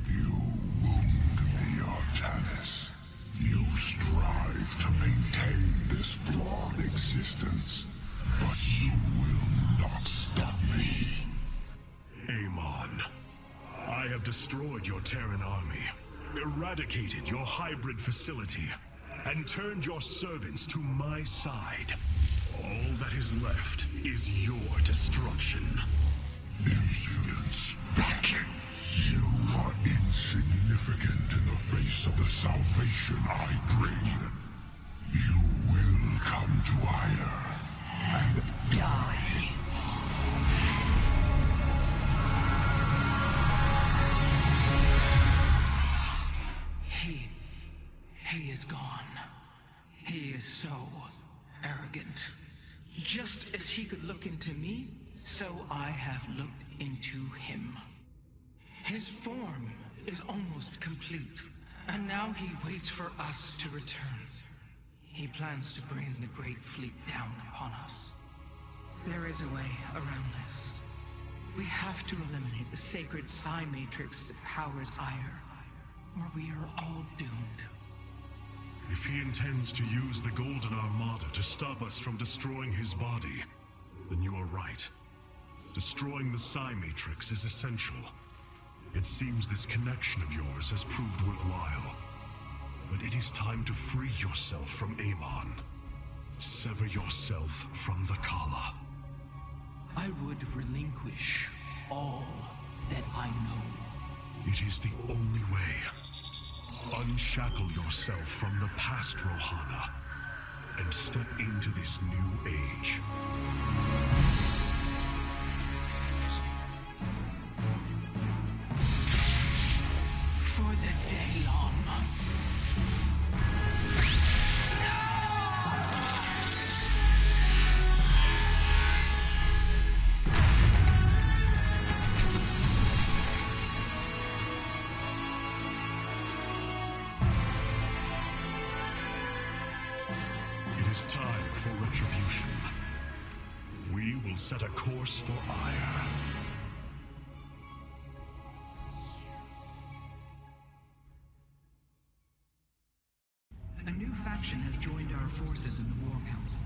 You wound me, Artanis. You strive to maintain this flawed existence, but you will not stop me. Amon, I have destroyed your Terran army, eradicated your hybrid facility, and turned your servants to my side. All that is left is your destruction. Impudence, back. You are insignificant in the face of the salvation I bring. You will come to Ire and die. He is gone. He is so arrogant. Just as he could look into me, so I have looked into him. His form is almost complete, and now he waits for us to return. He plans to bring the Great Fleet down upon us. There is a way around this. We have to eliminate the sacred psi matrix that powers Ire, or we are all doomed. If he intends to use the Golden Armada to stop us from destroying his body, then you are right. Destroying the psi matrix is essential. It seems this connection of yours has proved worthwhile. But it is time to free yourself from Amon. Sever yourself from the Kala. I would relinquish all that I know. It is the only way. Unshackle yourself from the past, Rohana, and step into this new age. For the dialog. It is time for retribution. We will set a course for Ire. A new faction has joined our forces in the War Council.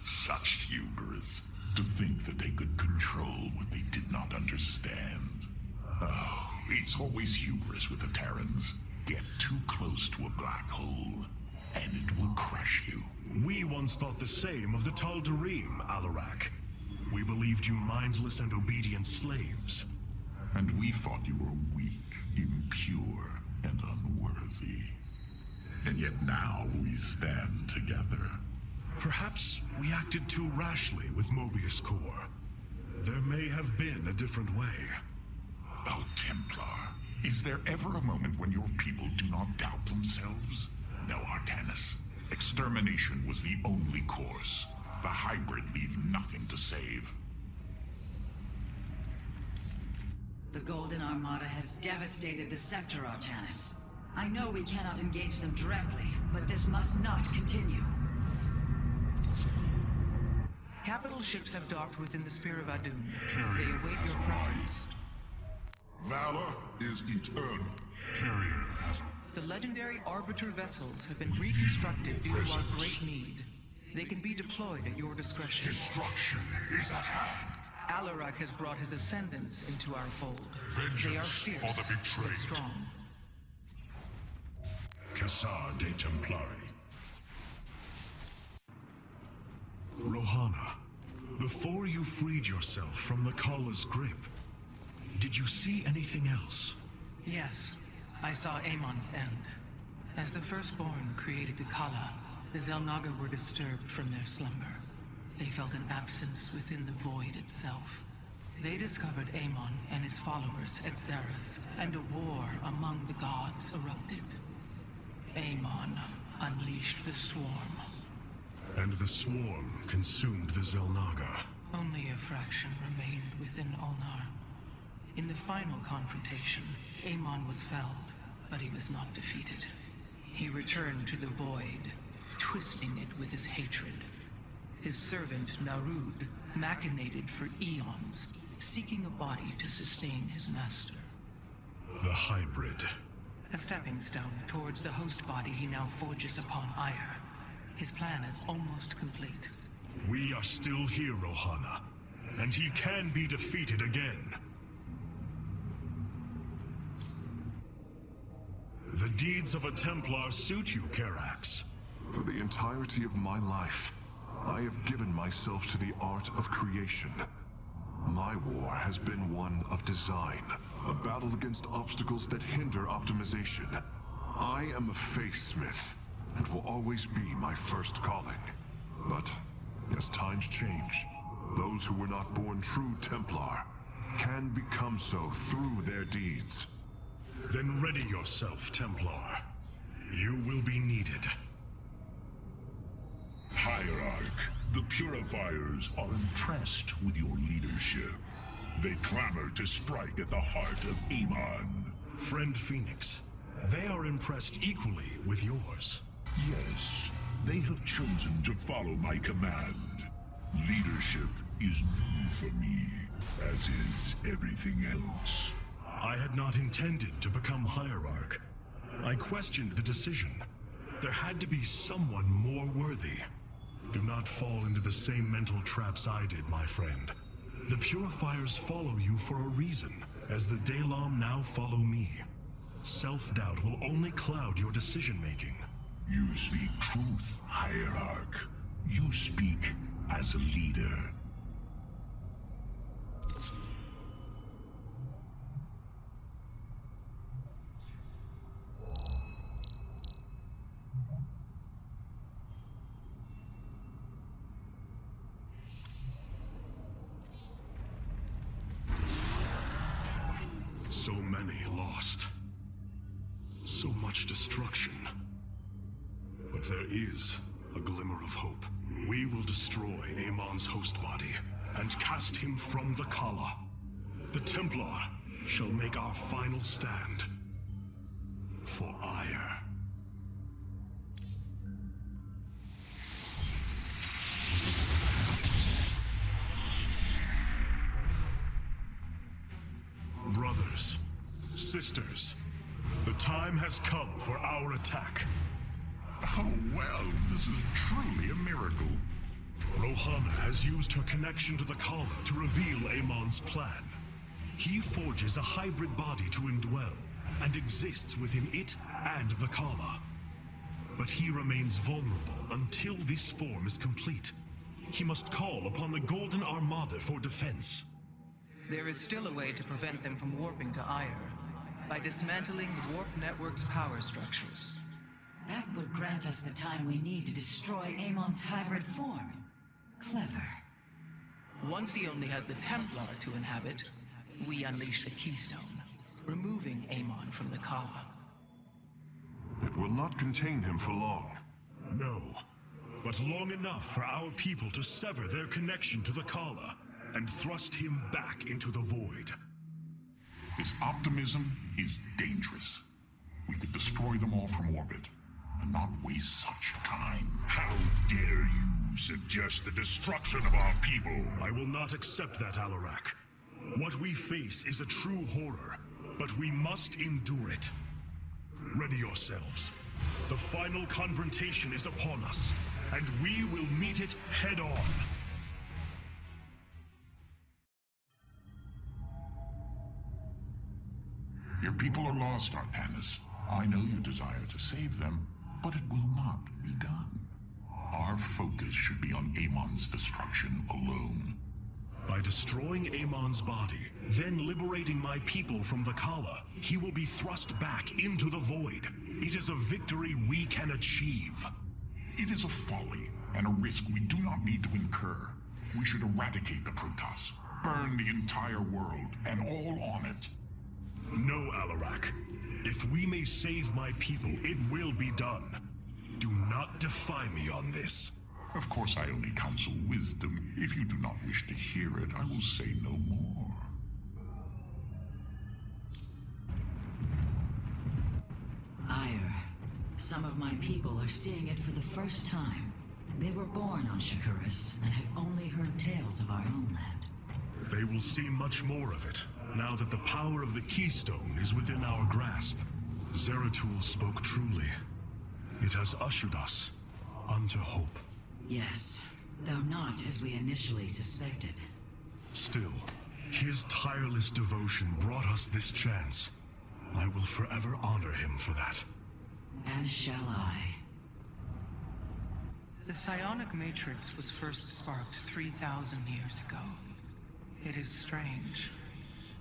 Such hubris. To think that they could control what they did not understand. Oh, it's always hubris with the Terrans. Get too close to a black hole, and it will crush you. We once thought the same of the Tal'Darim, Alarak. We believed you mindless and obedient slaves. And we thought you were weak, impure, and unworthy. And yet now we stand together. Perhaps we acted too rashly with Mobius Core. There may have been a different way. Oh, Templar, is there ever a moment when your people do not doubt themselves? No, Artanis. Extermination was the only course. The hybrid leave nothing to save. The Golden Armada has devastated the sector, Artanis. I know we cannot engage them directly, but this must not continue. Capital ships have docked within the Spear of Adun. They await your preference. Valor is eternal. Carrier has... The legendary Arbiter vessels have been reconstructed due to our great need. They can be deployed at your discretion. Destruction is at hand. Alarak has brought his ascendants into our fold. They are Vengeance fierce, for the betrayed. but strong. Cassar de Templari. Rohana, before you freed yourself from the Kala's grip, did you see anything else? Yes, I saw Amon's end. As the Firstborn created the Kala, the Xel'Naga were disturbed from their slumber. They felt an absence within the void itself. They discovered Amon and his followers at Xeris, and a war among the gods erupted. Amon unleashed the Swarm. And the Swarm consumed the Xel'Naga. Only a fraction remained within Ulnar. In the final confrontation, Amon was felled, But he was not defeated. He returned to the void, twisting it with his hatred. His servant, Narud, machinated for eons, seeking a body to sustain his master. The hybrid. A stepping stone towards the host body he now forges upon Ire. His plan is almost complete. We are still here, Rohana, and he can be defeated again. The deeds of a Templar suit you, Karax. For the entirety of my life, I have given myself to the art of creation. My war has been one of design, a battle against obstacles that hinder optimization. I am a faithsmith, and will always be my first calling. But, as times change, those who were not born true Templar can become so through their deeds. Then ready yourself, Templar. You will be needed. Hierarch, the Purifiers are impressed with your leadership. They clamor to strike at the heart of Amon. Friend Phoenix, they are impressed equally with yours. Yes, they have chosen to follow my command. Leadership is new for me, as is everything else. I had not intended to become Hierarch. I questioned the decision. There had to be someone more worthy. Do not fall into the same mental traps I did, my friend. The Purifiers follow you for a reason, as the Dalam now follow me. Self-doubt will only cloud your decision-making. You speak truth, Hierarch. You speak as a leader. So many lost. So much destruction. But there is a glimmer of hope. We will destroy Amon's host body and cast him from the Kala. The Templar shall make our final stand for Ire. Brothers, sisters, the time has come for our attack. Oh, well, this is truly a miracle. Rohana has used her connection to the Kala to reveal Amon's plan. He forges a hybrid body to indwell, and exists within it and the Kala. But he remains vulnerable until this form is complete. He must call upon the Golden Armada for defense. There is still a way to prevent them from warping to Ire, by dismantling the warp network's power structures. That would grant us the time we need to destroy Amon's hybrid form. Clever. Once he only has the Templar to inhabit, we unleash the Keystone, removing Amon from the Kala. It will not contain him for long. No, but long enough for our people to sever their connection to the Kala and thrust him back into the void. His optimism is dangerous. We could destroy them all from orbit, and not waste such time. How dare you suggest the destruction of our people? I will not accept that, Alarak. What we face is a true horror, but we must endure it. Ready yourselves. The final confrontation is upon us, and we will meet it head-on. Your people are lost, Artanis. I know you desire to save them, but it will not be done. Our focus should be on Amon's destruction alone. By destroying Amon's body, then liberating my people from the Kala, he will be thrust back into the void. It is a victory we can achieve. It is a folly and a risk we do not need to incur. We should eradicate the Protoss, burn the entire world and all on it. No, Alarak. If we may save my people, it will be done. Do not defy me on this. Of course, I only counsel wisdom. If you do not wish to hear it, I will say no more. Some of my people are seeing it for the first time. They were born on Shakuras and have only heard tales of our homeland. They will see much more of it, now that the power of the Keystone is within our grasp. Zeratul spoke truly. It has ushered us unto hope. Yes, though not as we initially suspected. Still, his tireless devotion brought us this chance. I will forever honor him for that. As shall I. The psionic matrix was first sparked 3,000 years ago. It is strange.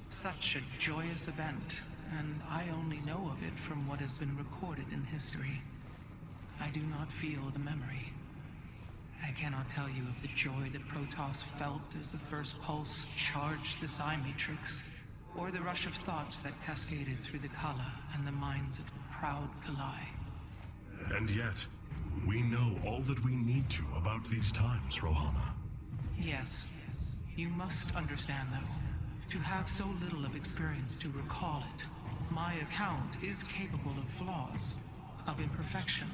Such a joyous event, and I only know of it from what has been recorded in history. I do not feel the memory. I cannot tell you of the joy that Protoss felt as the first pulse charged the psi matrix, or the rush of thoughts that cascaded through the Kala and the minds of the proud Kalai. And yet, we know all that we need to about these times, Rohana. Yes. You must understand, though, to have so little of experience to recall it, my account is capable of flaws, of imperfection.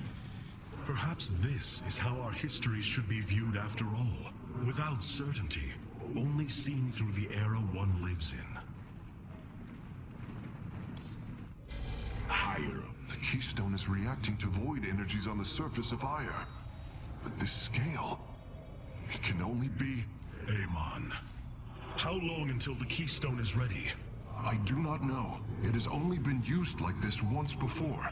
Perhaps this is how our history should be viewed after all, without certainty, only seen through the era one lives in. Higher. The Keystone is reacting to void energies on the surface of Ire. But this scale, it can only be... Amon, how long until the Keystone is ready? I do not know. It has only been used like this once before.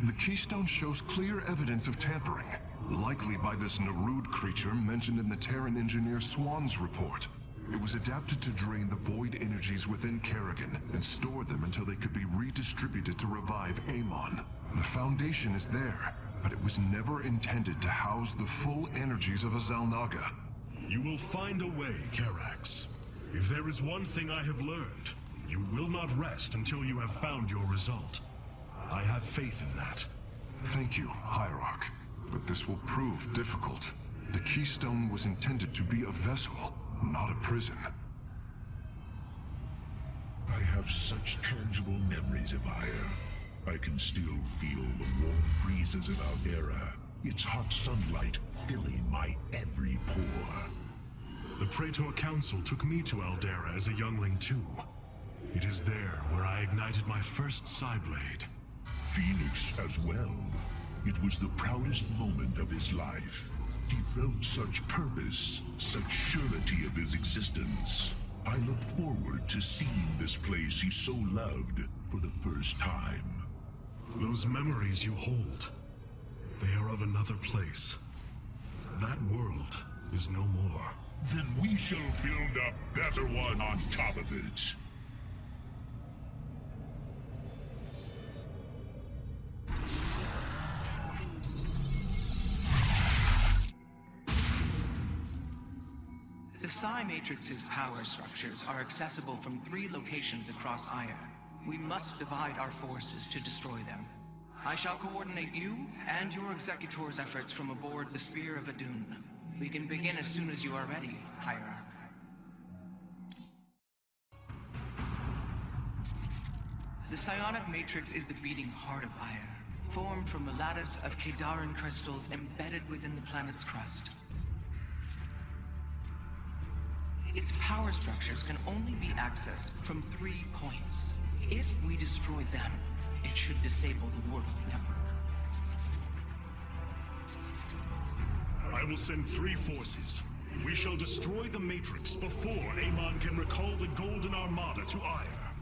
The Keystone shows clear evidence of tampering, likely by this Narud creature mentioned in the Terran engineer Swan's report. It was adapted to drain the void energies within Kerrigan and store them until they could be redistributed to revive Amon. The foundation is there, but it was never intended to house the full energies of a Zalnaga. You will find a way, Karax. If there is one thing I have learned, you will not rest until you have found your result. I have faith in that. Thank you, Hierarch. But this will prove difficult. The Keystone was intended to be a vessel, not a prison. I have such tangible memories of Ire. I can still feel the warm breezes of Aldera, its hot sunlight filling my every pore. The Praetor Council took me to Aldera as a youngling too. It is there where I ignited my first Psyblade. Phoenix as well. It was the proudest moment of his life. He felt such purpose, such surety of his existence. I look forward to seeing this place he so loved for the first time. Those memories you hold, they are of another place. That world is no more. Then we shall build a better one on top of it. The Psi Matrix's power structures are accessible from 3 locations across Ire. We must divide our forces to destroy them. I shall coordinate you and your Executor's efforts from aboard the Spear of Adun. We can begin as soon as you are ready, Hierarch. The Psionic Matrix is the beating heart of Ire, formed from a lattice of Kadaran crystals embedded within the planet's crust. Its power structures can only be accessed from 3 points. If we destroy them, it should disable the world network. I will send 3 forces. We shall destroy the Matrix before Amon can recall the Golden Armada to Ire.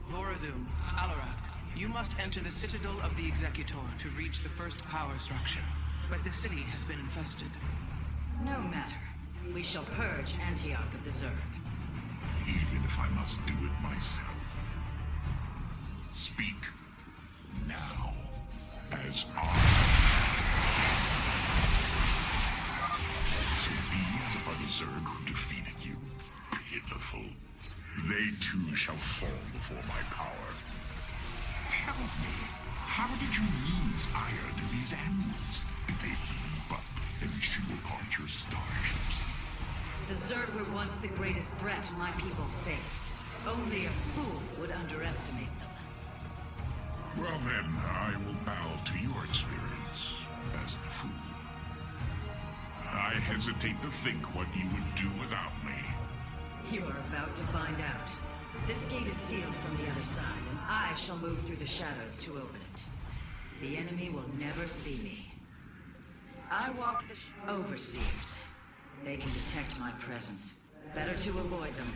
Vorazun, Alarak, you must enter the Citadel of the Executor to reach the first power structure. But the city has been infested. No matter. We shall purge Antioch of the Zerg. Even if I must do it myself. Speak now, as I. So these are the Zerg who defeated you. Pitiful. They too shall fall before my power. Tell me, how did you lose Ire to these animals? Did they leap up and chew apart your starships? The Zerg were once the greatest threat my people faced. Only a fool would underestimate them. Well then, I will bow to your experience as the fool. I hesitate to think what you would do without me. You are about to find out. This gate is sealed from the other side, and I shall move through the shadows to open it. The enemy will never see me. I walk the overseers. They can detect my presence. Better to avoid them.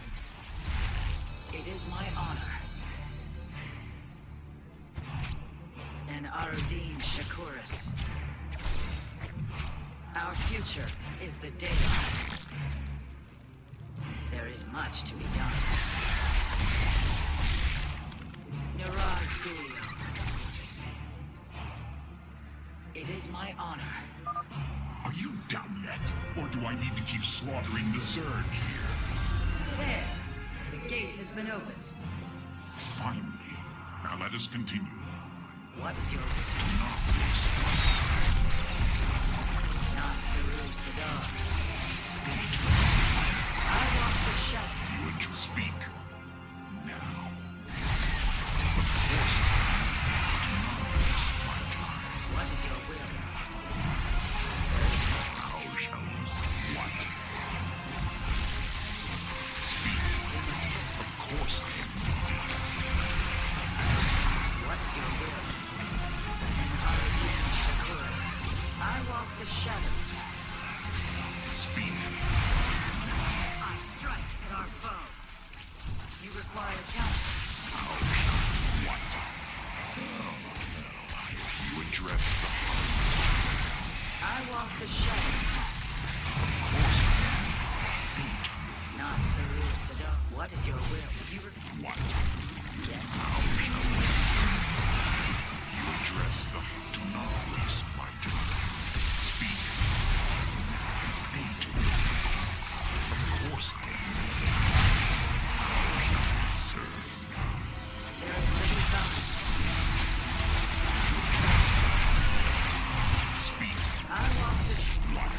It is my honor. And Aradin Shakuris. Our future is the daylight. There is much to be done. Niraj Gulio. It is my honor. Are you done yet? Or do I need to keep slaughtering the Zerg here? There. The gate has been opened. Finally. Now let us continue. What is your... I walk the shadow. You would speak now. What is your will? How shall you say what? Speak. Of course I am. What is your will? I walk the shadow. Speak. I strike at our foe. You require counsel. How shall you what? You address the I walk the shadow. Of course I am. State. Nasferu Sadok. What is your will? You What? Yes. How shall you You address the do not waste my time. Speak. State. Of course I am. How shall I serve? There is little time. Speak. I walk the What?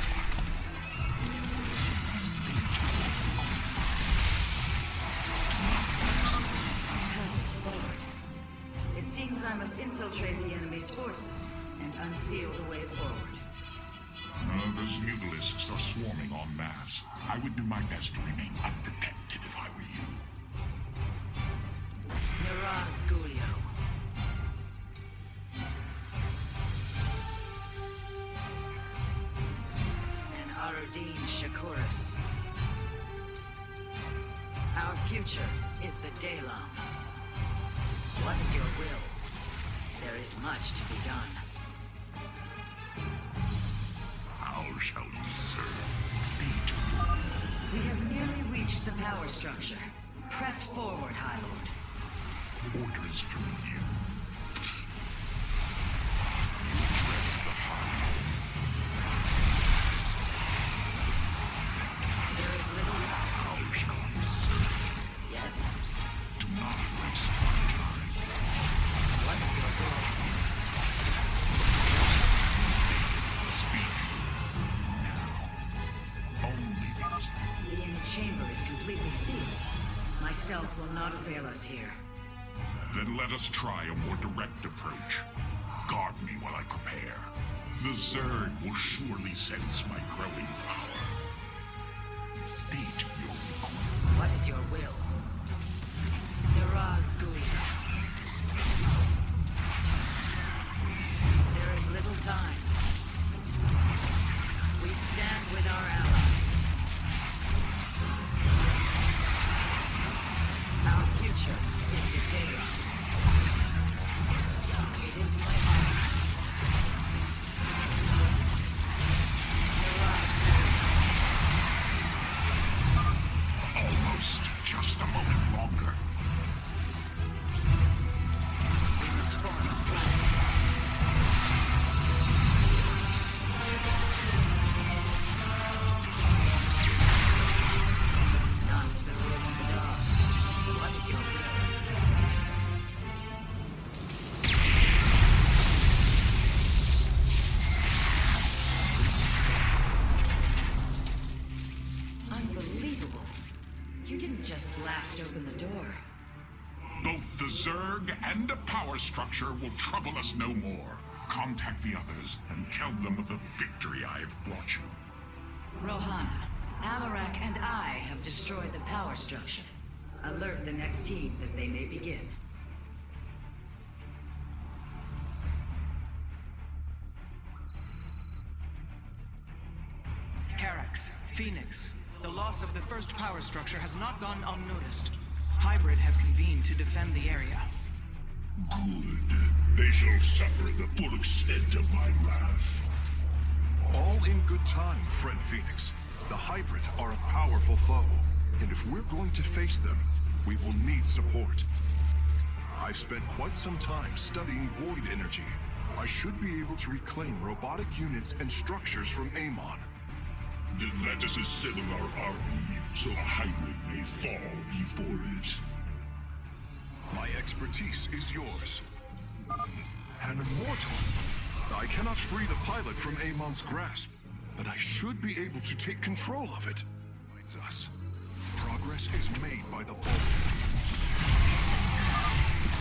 path is forward. It seems I must infiltrate the enemy's forces and unseal the way forward. Those mutalisks are swarming en masse. I would do my best to remain undetected if I were you. Niraz Gulio. And Aradin Shakuris. Our future is the Daylon. What is your will? There is much to be done. How shall you serve? State. We have nearly reached the power structure. Press forward, High Lord. Orders from you. You address the high. There is little time. How shall you serve? Yes? Do not waste my time. What is your will? Speak. Now. Only because The inner chamber is completely sealed. My stealth will not avail us here. Then let us try a more direct approach. Guard me while I prepare. The Zerg will surely sense my growing power. State your request. What is your will? Niraz Gulio. There is little time. We stand with our allies. Our future is the daylight. It is my honor. Niraz. You didn't just blast open the door. Both the Zerg and a power structure will trouble us no more. Contact the others and tell them of the victory I have brought you. Rohana, Alarak and I have destroyed the power structure. Alert the next team that they may begin. Karax, Phoenix, the loss of the first power structure has not gone unnoticed. Hybrid have convened to defend the area. Good. They shall suffer the full extent of my wrath. All in good time, friend Phoenix. The Hybrid are a powerful foe, and if we're going to face them, we will need support. I've spent quite some time studying void energy. I should be able to reclaim robotic units and structures from Amon. Then let us assemble our army, so a Hybrid may fall before it. My expertise is yours. An immortal. I cannot free the pilot from Amon's grasp, but I should be able to take control of it. It's us. Progress is made by the bolt.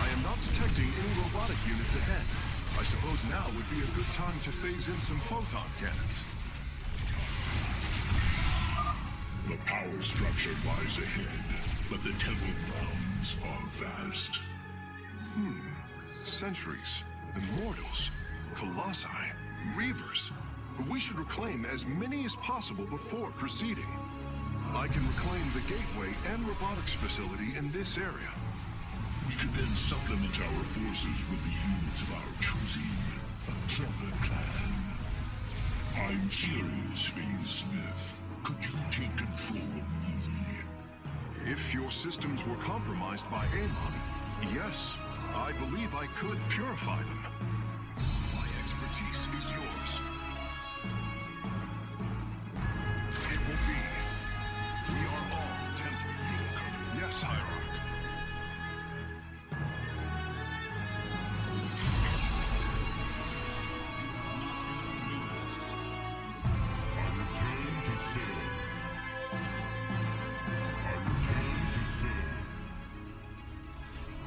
I am not detecting any robotic units ahead. I suppose now would be a good time to phase in some photon cannons. The power structure lies ahead, but the temple grounds are vast. Sentries, Immortals, Colossi, Reavers. We should reclaim as many as possible before proceeding. I can reclaim the gateway and robotics facility in this area. We could then supplement our forces with the units of our choosing, a clever clan. I'm curious, Phase Smith. Could you take control of me? If your systems were compromised by Amon, yes, I believe I could purify them. My expertise is yours. It will be. We are all Templar. Yes, Hierarch.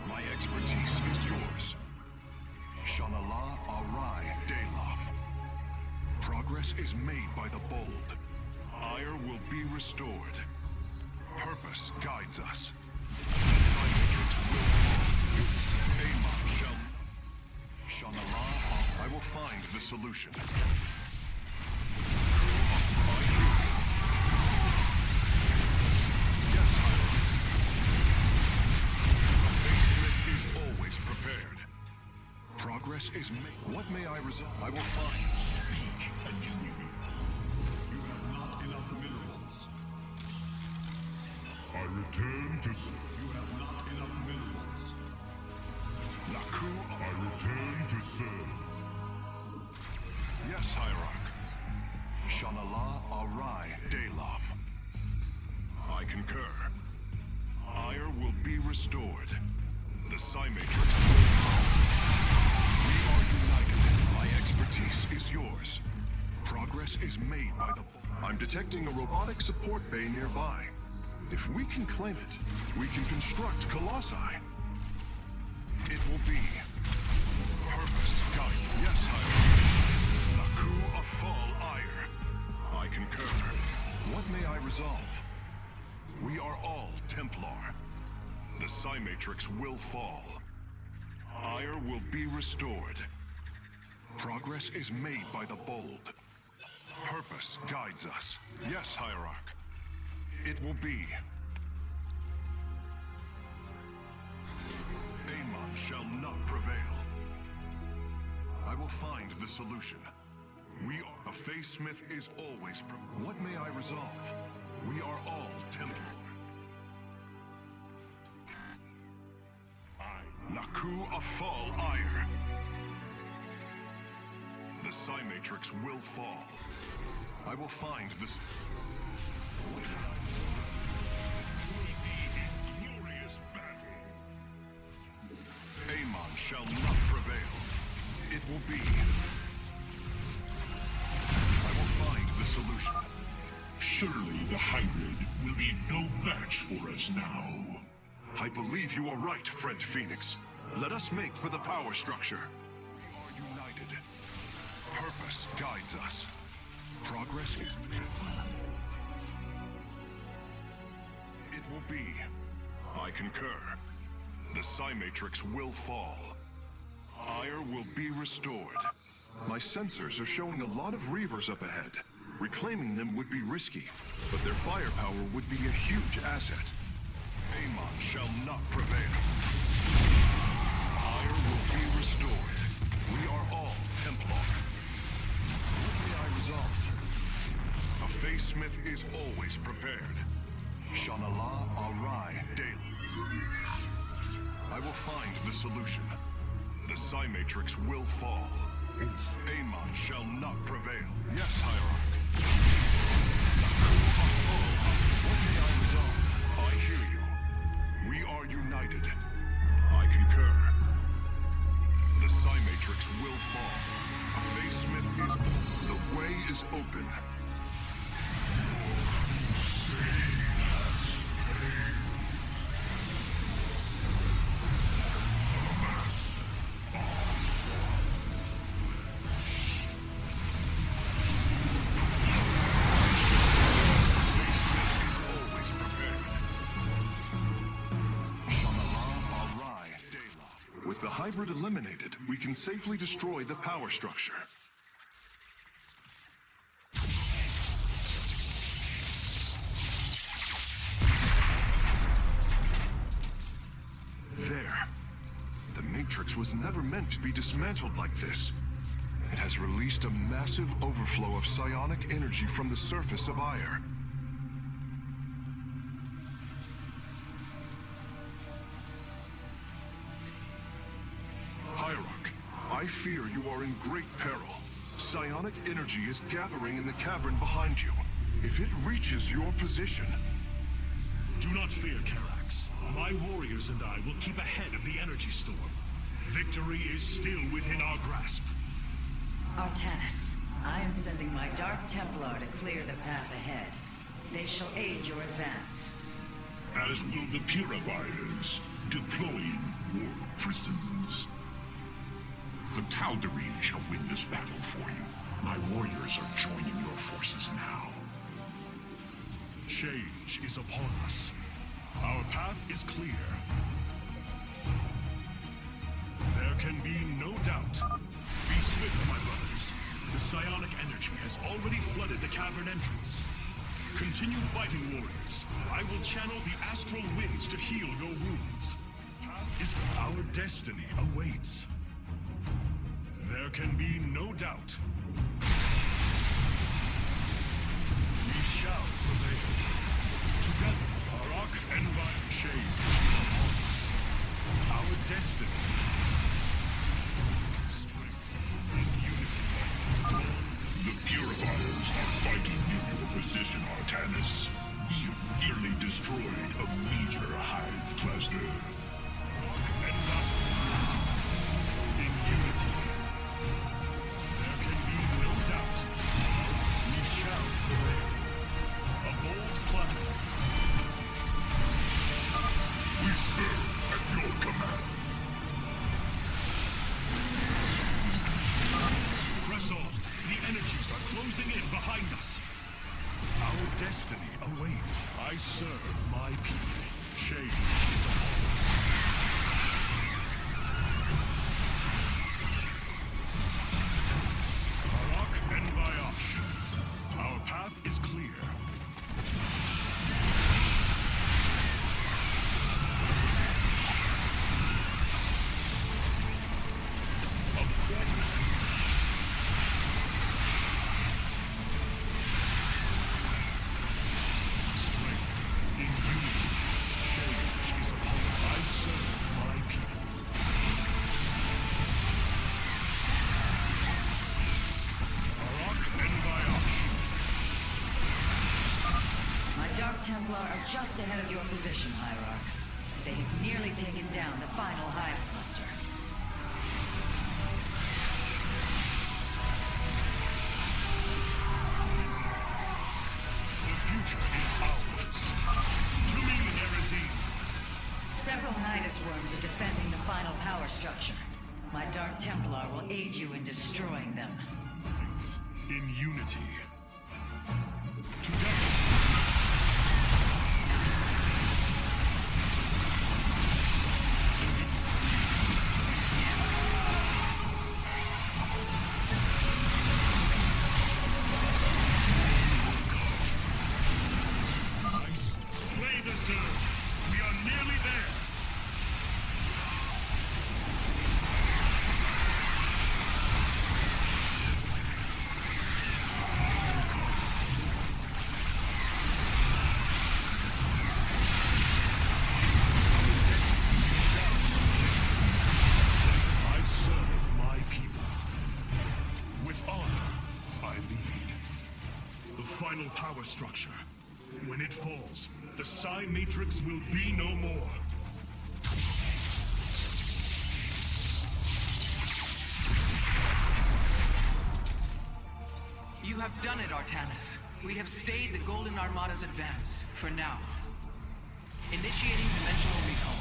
My expertise is yours. Shanala Arai Delam. Progress is made by the bold. Ire will be restored. Purpose guides us. Psychiatrix will fall. Amon shall... Shanala, I will find the solution. Yes, Hierarch. Always prepared. Progress is made. What may I resolve? I will find. Speak, and you will. You have not enough minerals. I return to... You have not enough minerals. Naku, I return to serve. yes, Hierarch. Shanala Arai Delam. I concur. Ire will be restored. The Psy-Matrix will fall. We are united. My expertise is yours. Progress is made by the... I'm detecting a robotic support bay nearby. If we can claim it, we can construct Colossi. It will be... Purpose guide. Yes, Hierarch. Naku Afal Ire. I concur. What may I resolve? We are all Templar. The Psy-Matrix will fall. Ire will be restored. Progress is made by the bold. Purpose guides us. Yes, Hierarch. It will be. Amon shall not prevail. I will find the solution. We are... A Phase Smith is always... What may I resolve? We are all Templar. Naku Afal Ire. The Psy-Matrix will fall. I will find this... Glorious battle. Amon shall not prevail. It will be. I will find the solution. Surely the Hybrid will be no match for a forces now. I believe you are right, friend Phoenix. Let us make for the power structure. We are united. Purpose guides us. Progress is... It will be. I concur. The Psi Matrix will fall. Ire will be restored. My sensors are showing a lot of Reavers up ahead. Reclaiming them would be risky, but their firepower would be a huge asset. Amon shall not prevail. Ire will be restored. We are all Templar. What may I resolve? A Face Smith is always prepared. Shanala Arai daily. I will find the solution. The Psi Matrix will fall. Amon shall not prevail. Yes, Hierarch. What may I resolve? I hear you. We are united. I concur. The Psi Matrix will fall. A Face Smith is... The way is open. With the hybrid eliminated, we can safely destroy the power structure. There. The Matrix was never meant to be dismantled like this. It has released a massive overflow of psionic energy from the surface of Ire. Hierarch, I fear you are in great peril. Psionic energy is gathering in the cavern behind you. If it reaches your position... Do not fear, Karax. My warriors and I will keep ahead of the energy storm. Victory is still within our grasp. Artanis, I am sending my Dark Templar to clear the path ahead. They shall aid your advance. As will the Purifiers, deploying war prisons. The Tal'Darim shall win this battle for you. My warriors are joining your forces now. Change is upon us. Our path is clear. There can be no doubt. Be swift, my brothers. The psionic energy has already flooded the cavern entrance. Continue fighting, warriors. I will channel the astral winds to heal your wounds. Path is our destiny awaits. There can be no doubt. We shall prevail. Together, Barak and Ryan Shade is upon us. Our destiny. Strength and unity. The Purifiers are fighting in your position, Artanis. You nearly destroyed a major hive cluster. And in unity. There can be no doubt. We shall prevail. A bold plan. We serve at your command. Press on. The energies are closing in behind us. Our destiny awaits. I serve my people. Change is upon us. Barak and Vayash. Our path is clear. Templar are just ahead of your position, Hierarch. They have nearly taken down the final hive cluster. The future is ours. To me, heresy worms are defending the final power structure. My Dark Templar will aid you in destroying them. In unity. Together. Slay the Zerg! We are nearly there! I serve my people. With honor, I lead. The final power structure. When it falls, the Psi Matrix will be no more. You have done it, Artanis. We have stayed the Golden Armada's advance, for now. Initiating dimensional recall.